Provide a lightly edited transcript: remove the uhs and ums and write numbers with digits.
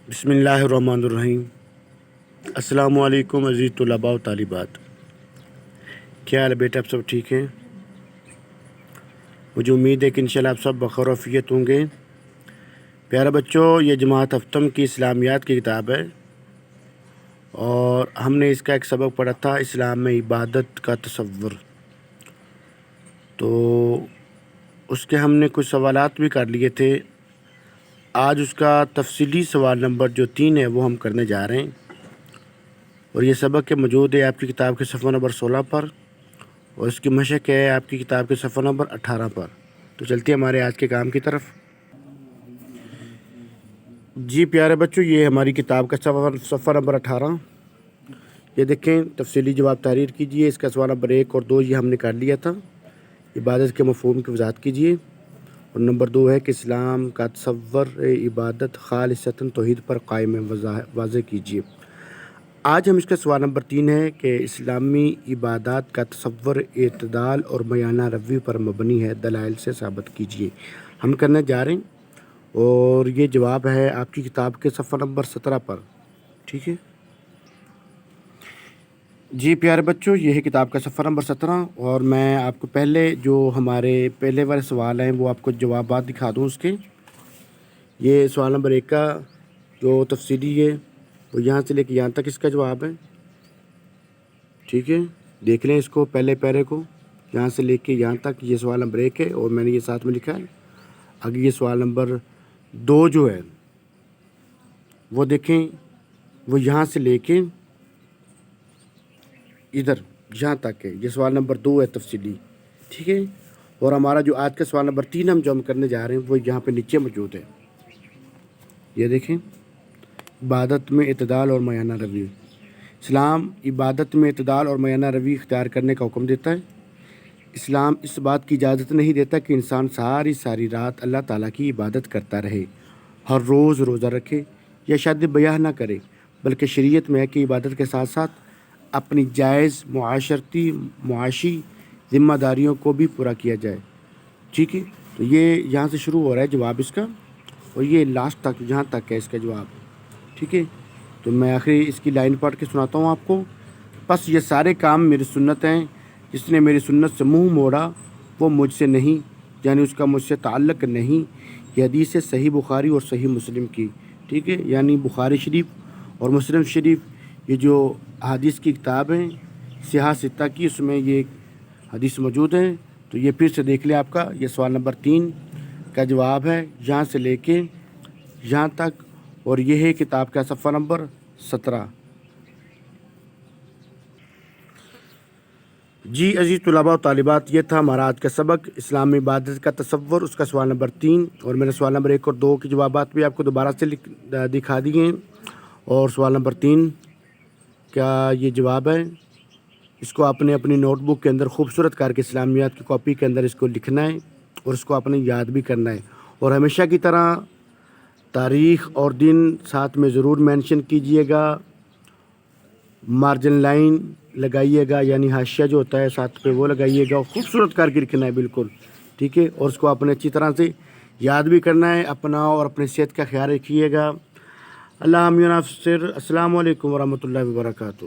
بسم اللہ الرحمن الرحیم۔ السلام علیکم عزیز طلباء و طالبات، کیا حال ہے بیٹا؟ آپ سب ٹھیک ہیں؟ مجھے امید ہے کہ انشاءاللہ آپ سب بخیر و عافیت ہوں گے۔ پیارے بچوں، یہ جماعت ہفتم کی اسلامیات کی کتاب ہے اور ہم نے اس کا ایک سبق پڑھا تھا، اسلام میں عبادت کا تصور۔ تو اس کے ہم نے کچھ سوالات بھی کر لیے تھے۔ آج اس کا تفصیلی سوال نمبر جو 3 ہے وہ ہم کرنے جا رہے ہیں، اور یہ سبق موجود ہے آپ کی کتاب کے صفحہ نمبر 16 پر، اور اس کی مشق ہے آپ کی کتاب کے صفحہ نمبر 18 پر۔ تو چلتے ہیں ہمارے آج کے کام کی طرف۔ جی پیارے بچوں، یہ ہماری کتاب کا صفحہ نمبر 18، یہ دیکھیں، تفصیلی جواب تحریر کیجئے۔ اس کا سوال نمبر 1 اور 2 یہ ہم نے کر لیا تھا۔ عبادت کے مفہوم کی وضاحت کیجئے، اور نمبر 2 ہے کہ اسلام کا تصور عبادت خالصتاً توحید پر قائم ہے، واضح کیجئے۔ آج ہم اس کا سوال نمبر 3 ہے کہ اسلامی عبادات کا تصور اعتدال اور میانہ روی پر مبنی ہے، دلائل سے ثابت کیجئے۔ ہم کرنے جا رہے ہیں، اور یہ جواب ہے آپ کی کتاب کے صفحہ نمبر 17 پر، ٹھیک ہے؟ جی پیارے بچوں، یہ ہے کتاب کا صفحہ نمبر 17، اور میں آپ کو پہلے جو ہمارے پہلے والے سوال ہیں وہ آپ کو جوابات دکھا دوں اس کے۔ یہ سوال نمبر 1 کا جو تفصیلی ہے وہ یہاں سے لے کے یہاں تک اس کا جواب ہے، ٹھیک ہے؟ دیکھ لیں اس کو، پہلے پیرے کو، یہاں سے لے کے یہاں تک یہ سوال نمبر 1 ہے، اور میں نے یہ ساتھ میں لکھا ہے۔ اگر یہ سوال نمبر 2 جو ہے وہ دیکھیں، وہ یہاں سے لے کے ادھر یہاں تک ہے، یہ سوال نمبر 2 ہے تفصیلی، ٹھیک ہے؟ اور ہمارا جو آج کا سوال نمبر 3 ہم کرنے جا رہے ہیں وہ یہاں پہ نیچے موجود ہے۔ یہ دیکھیں، عبادت میں اعتدال اور میانہ روی۔ اسلام عبادت میں اعتدال اور میانہ روی اختیار کرنے کا حکم دیتا ہے۔ اسلام اس بات کی اجازت نہیں دیتا کہ انسان ساری رات اللہ تعالیٰ کی عبادت کرتا رہے، ہر روز روزہ رکھے یا شاد بیاہ نہ کرے، بلکہ شریعت میں ہے کہ عبادت کے ساتھ ساتھ اپنی جائز معاشی ذمہ داریوں کو بھی پورا کیا جائے، ٹھیک ہے؟ تو یہ یہاں سے شروع ہو رہا ہے جواب اس کا، اور یہ لاسٹ تک یہاں تک ہے اس کا جواب، ٹھیک ہے؟ تو میں آخری اس کی لائن پڑھ کے سناتا ہوں آپ کو۔ بس یہ سارے کام میری سنت ہیں، جس نے میری سنت سے منہ موڑا وہ مجھ سے نہیں، یعنی اس کا مجھ سے تعلق نہیں۔ یہ حدیث ہے صحیح بخاری اور صحیح مسلم کی، ٹھیک ہے؟ یعنی بخاری شریف اور مسلم شریف، یہ جو حدیث کی کتاب ہیں سیاہ ستہ کی، اس میں یہ حدیث موجود ہیں۔ تو یہ پھر سے دیکھ لیں، آپ کا یہ سوال نمبر 3 کا جواب ہے یہاں سے لے کے یہاں تک، اور یہ ہے کتاب کا صفحہ نمبر 17۔ جی عزیز طلباء و طالبات، یہ تھا ہمارا آج کا سبق، اسلامی عبادت کا تصور، اس کا سوال نمبر 3، اور میں نے سوال نمبر 1 اور 2 کے جوابات بھی آپ کو دوبارہ سے دکھا دیے ہیں۔ اور سوال نمبر 3 کا یہ جواب ہے، اس کو آپ نے اپنی نوٹ بک کے اندر خوبصورت کر کے اسلامیات کی کاپی کے اندر اس کو لکھنا ہے، اور اس کو آپ نے یاد بھی کرنا ہے، اور ہمیشہ کی طرح تاریخ اور دن ساتھ میں ضرور مینشن کیجئے گا، مارجن لائن لگائیے گا، یعنی حاشیہ جو ہوتا ہے ساتھ پہ وہ لگائیے گا، خوبصورت کر کے لکھنا ہے بالکل، ٹھیک ہے؟ اور اس کو آپ نے اچھی طرح سے یاد بھی کرنا ہے۔ اپنا اور اپنے صحت کا خیال رکھیے گا۔ اللہ حافظ۔ السلام علیکم ورحمۃ اللہ وبرکاتہ۔